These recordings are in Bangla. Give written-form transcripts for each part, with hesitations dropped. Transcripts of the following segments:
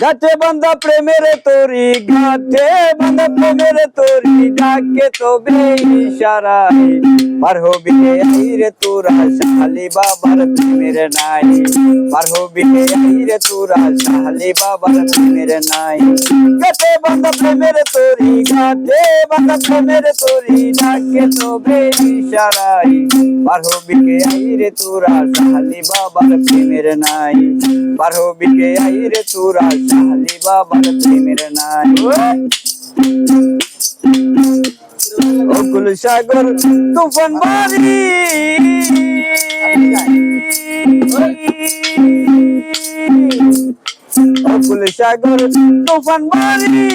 গাছে বান্ধা প্রেমের তোরি, গাছে বান্ধা প্রেমের তোরি, ডাকে তবে ইশারায় পার হবি রে তোরা শালি বাবার প্রেমের নাই, পার হবি রে তোরা শালি বাবার প্রেমের নাই। গাছে বান্ধা প্রেমের তোরি, গাছে বান্ধা প্রেমের তোরি, ডাকে তবে ইশারায় পার হবি রে তোরা শালি বাবার প্রেমের নাই, পার হবি রে তোরা শালি বাবার প্রেমের নাই। অকুল সাগর তুফান বাড়ি, অকুল সাগর তুফান বাড়ি,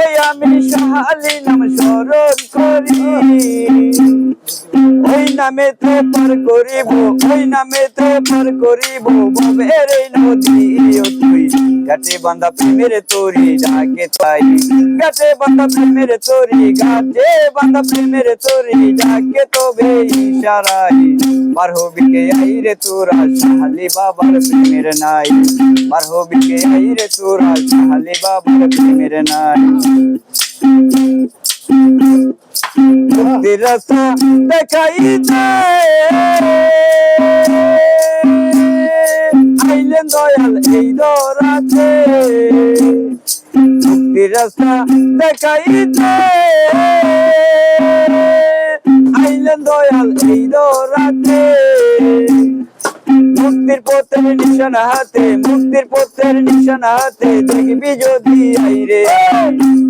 ওই আমি শালি নাম স্মরণ করি, ওই নামেতে পার করিব, ওই নামেতে পার করিব ভবের এই নদী। ও তুই গাছে বান্ধা প্রেমের তোরি, ডাকে তাই গাছে বান্ধা প্রেমের তোরি, গাছে বান্ধা প্রেমের তোরি, ডাকে তবে ইশারায় পার হবি রে তোরা শালি বাবার প্রেমের নাই, পার হবি রে তোরা শালি বাবার প্রেমের নাই। মুক্তির রাস্তা দেখাইতে আইলেন দয়াল এই দরাতে, মুক্তির রাস্তা দেখাইতে আইলেন দয়াল এই দরাতে। মুক্তির পথের নিশানা হাতে, মুক্তির পথের নিশানা হাতে, দেখবি যদি আইরে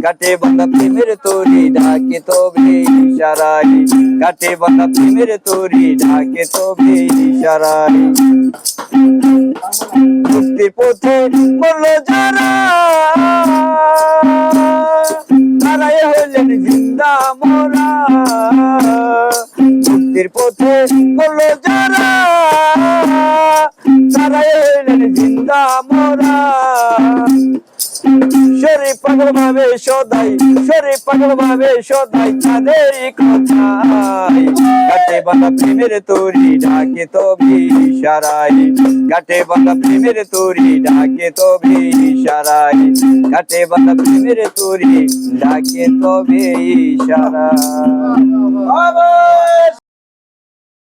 গাছে বান্ধা প্রেমের তোরি, ডাকে তবে ইশারায়, গাছে বান্ধা প্রেমের তোরি, ডাকে তবে ইশারায়। মুক্তির পথে মরল যারা, তারাই হইলেন জিন্দা মোরা, মুক্তির পথে মরল যারা, তারাই হইলেন জিন্দা মোরা। শরীর পাগল ভাবে সদাই, শরীর পাগল ভাবে সদাই তাদের কথায়, গাছে বান্ধা প্রেমের তোরি, ডাকে তবে ইশারায়, গাছে বান্ধা প্রেমের তোরি, ডাকে তবে ইশারায়, গাছে বান্ধা প্রেমের তোরি, ডাকে তবে ইশারায়।